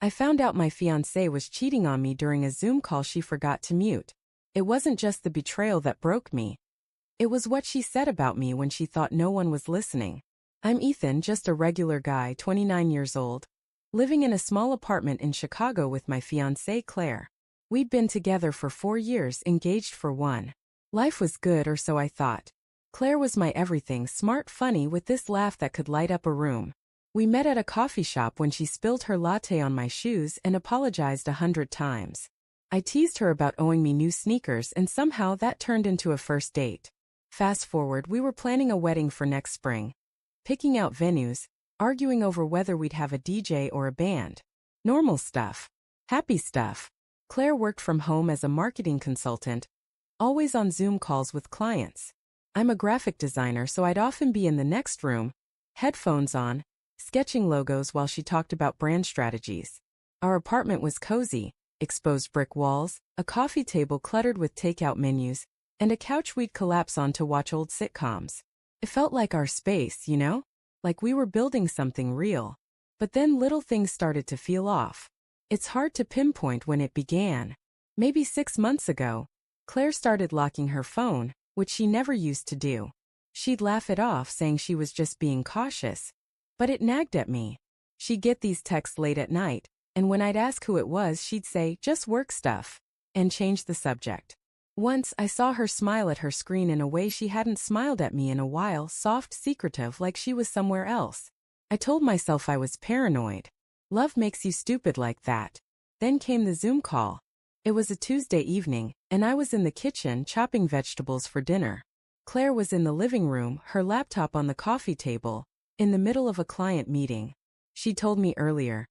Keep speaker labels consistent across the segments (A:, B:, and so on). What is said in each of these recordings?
A: I found out my fiancé was cheating on me during a Zoom call she forgot to mute. It wasn't just the betrayal that broke me. It was what she said about me when she thought no one was listening. I'm Ethan, just a regular guy, 29 years old, living in a small apartment in Chicago with my fiancée Claire. We'd been together for 4 years, engaged for 1. Life was good, or so I thought. Claire was my everything, smart, funny, with this laugh that could light up a room. We met at a coffee shop when she spilled her latte on my shoes and apologized 100 times. I teased her about owing me new sneakers, and somehow that turned into a first date. Fast forward, we were planning a wedding for next spring. Picking out venues, arguing over whether we'd have a DJ or a band. Normal stuff. Happy stuff. Claire worked from home as a marketing consultant, always on Zoom calls with clients. I'm a graphic designer, so I'd often be in the next room, headphones on, sketching logos while she talked about brand strategies. Our apartment was cozy, exposed brick walls, a coffee table cluttered with takeout menus, and a couch we'd collapse on to watch old sitcoms. It felt like our space, you know? Like we were building something real. But then little things started to feel off. It's hard to pinpoint when it began. Maybe 6 months ago, Claire started locking her phone, which she never used to do. She'd laugh it off, saying she was just being cautious. But it nagged at me. She'd get these texts late at night, and when I'd ask who it was, she'd say, "Just work stuff," and change the subject. Once, I saw her smile at her screen in a way she hadn't smiled at me in a while, soft, secretive, like she was somewhere else. I told myself I was paranoid. Love makes you stupid like that. Then came the Zoom call. It was a Tuesday evening, and I was in the kitchen chopping vegetables for dinner. Claire was in the living room, her laptop on the coffee table, in the middle of a client meeting. She told me earlier,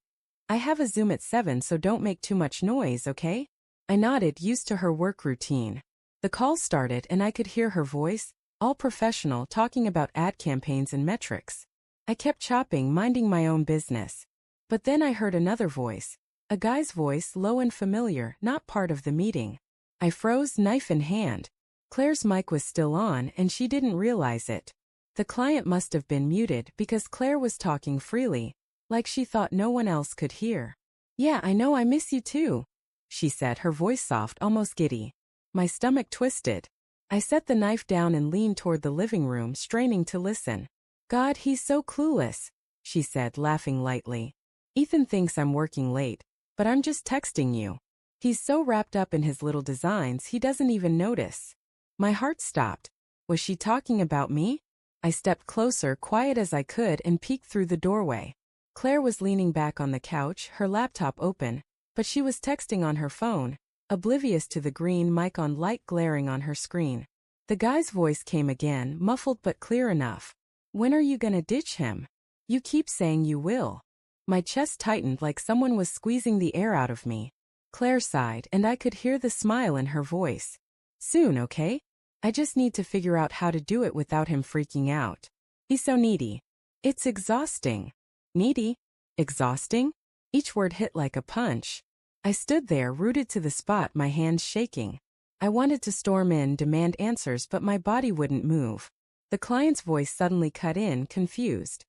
A: "I have a Zoom at 7, so don't make too much noise, okay?" I nodded, used to her work routine. The call started and I could hear her voice, all professional, talking about ad campaigns and metrics. I kept chopping, minding my own business. But then I heard another voice. A guy's voice, low and familiar, not part of the meeting. I froze, knife in hand. Claire's mic was still on and she didn't realize it. The client must have been muted because Claire was talking freely, like she thought no one else could hear. "Yeah, I know, I miss you too," she said, her voice soft, almost giddy. My stomach twisted. I set the knife down and leaned toward the living room, straining to listen. "God, he's so clueless," she said, laughing lightly. "Ethan thinks I'm working late, but I'm just texting you. He's so wrapped up in his little designs he doesn't even notice." My heart stopped. Was she talking about me? I stepped closer, quiet as I could, and peeked through the doorway. Claire was leaning back on the couch, her laptop open, but she was texting on her phone, oblivious to the green mic on light glaring on her screen. The guy's voice came again, muffled but clear enough. "When are you gonna ditch him? You keep saying you will." My chest tightened like someone was squeezing the air out of me. Claire sighed, and I could hear the smile in her voice. "Soon, okay? I just need to figure out how to do it without him freaking out. He's so needy. It's exhausting." Needy? Exhausting? Each word hit like a punch. I stood there, rooted to the spot, my hands shaking. I wanted to storm in, demand answers, but my body wouldn't move. The client's voice suddenly cut in, confused.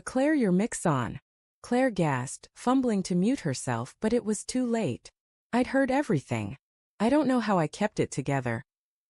A: Claire, your mic's on." Claire gasped, fumbling to mute herself, but it was too late. I'd heard everything. I don't know how I kept it together.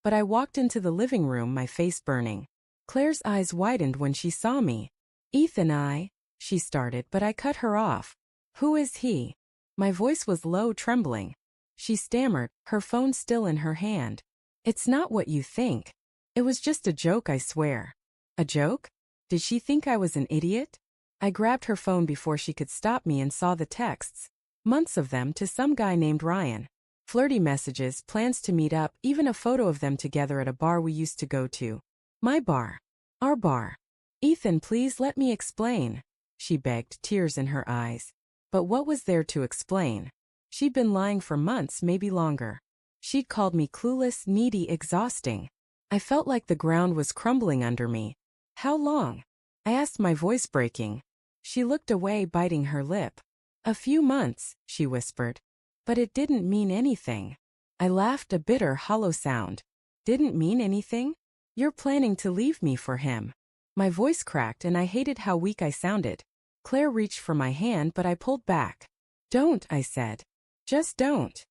A: But I walked into the living room, my face burning. Claire's eyes widened when she saw me. "Ethan, she started, but I cut her off. "Who is he?" My voice was low, trembling. She stammered, her phone still in her hand. "It's not what you think. It was just a joke, I swear." A joke? Did she think I was an idiot? I grabbed her phone before she could stop me and saw the texts. Months of them, to some guy named Ryan. Flirty messages, plans to meet up, even a photo of them together at a bar we used to go to. My bar. Our bar. "Ethan, please let me explain," she begged, tears in her eyes. But what was there to explain? She'd been lying for months, maybe longer. She'd called me clueless, needy, exhausting. I felt like the ground was crumbling under me. "How long?" I asked, my voice breaking. She looked away, biting her lip. "A few months," she whispered. But it didn't mean anything. I laughed, a bitter, hollow sound. "Didn't mean anything? You're planning to leave me for him." My voice cracked and I hated how weak I sounded. Claire reached for my hand, but I pulled back. Don't, I said. Just don't.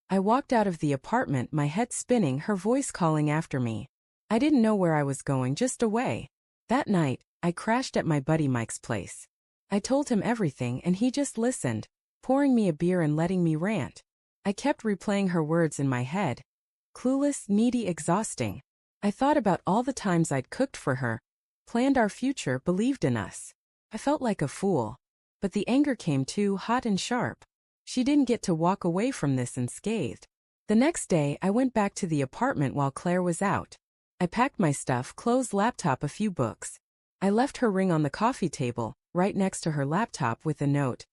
A: I walked out of the apartment, my head spinning, her voice calling after me. I didn't know where I was going, just away. That night, I crashed at my buddy Mike's place. I told him everything and he just listened, pouring me a beer and letting me rant. I kept replaying her words in my head. Clueless, needy, exhausting. I thought about all the times I'd cooked for her, planned our future, believed in us. I felt like a fool. But the anger came too, hot and sharp. She didn't get to walk away from this unscathed. The next day, I went back to the apartment while Claire was out. I packed my stuff, clothes, laptop, a few books. I left her ring on the coffee table, right next to her laptop with a note.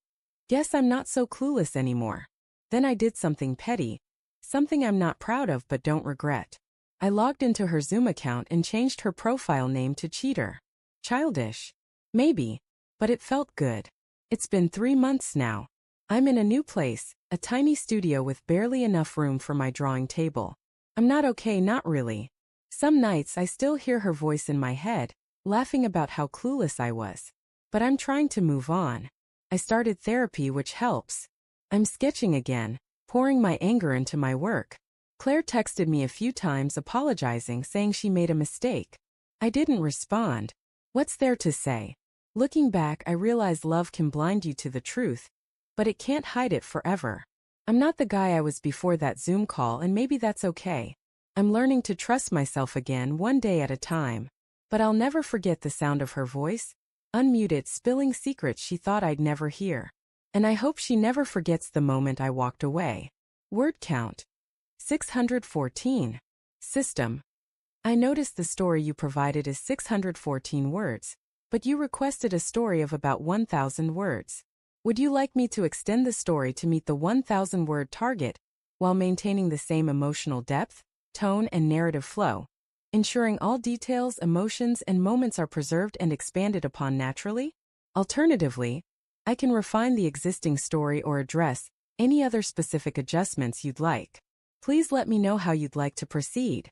A: Guess I'm not so clueless anymore. Then I did something petty. Something I'm not proud of but don't regret. I logged into her Zoom account and changed her profile name to Cheater. Childish. Maybe. But it felt good. It's been 3 months now. I'm in a new place, a tiny studio with barely enough room for my drawing table. I'm not okay, not really. Some nights I still hear her voice in my head, laughing about how clueless I was. But I'm trying to move on. I started therapy, which helps. I'm sketching again, pouring my anger into my work. Claire texted me a few times apologizing, saying she made a mistake. I didn't respond. What's there to say? Looking back, I realize love can blind you to the truth, but it can't hide it forever. I'm not the guy I was before that Zoom call, and maybe that's okay. I'm learning to trust myself again, one day at a time. But I'll never forget the sound of her voice, unmuted, spilling secrets she thought I'd never hear. And I hope she never forgets the moment I walked away. Word count: 614. System: I noticed the story you provided is 614 words, but you requested a story of about 1,000 words. Would you like me to extend the story to meet the 1,000-word target while maintaining the same emotional depth, tone, and narrative flow, ensuring all details, emotions, and moments are preserved and expanded upon naturally? Alternatively, I can refine the existing story or address any other specific adjustments you'd like. Please let me know how you'd like to proceed.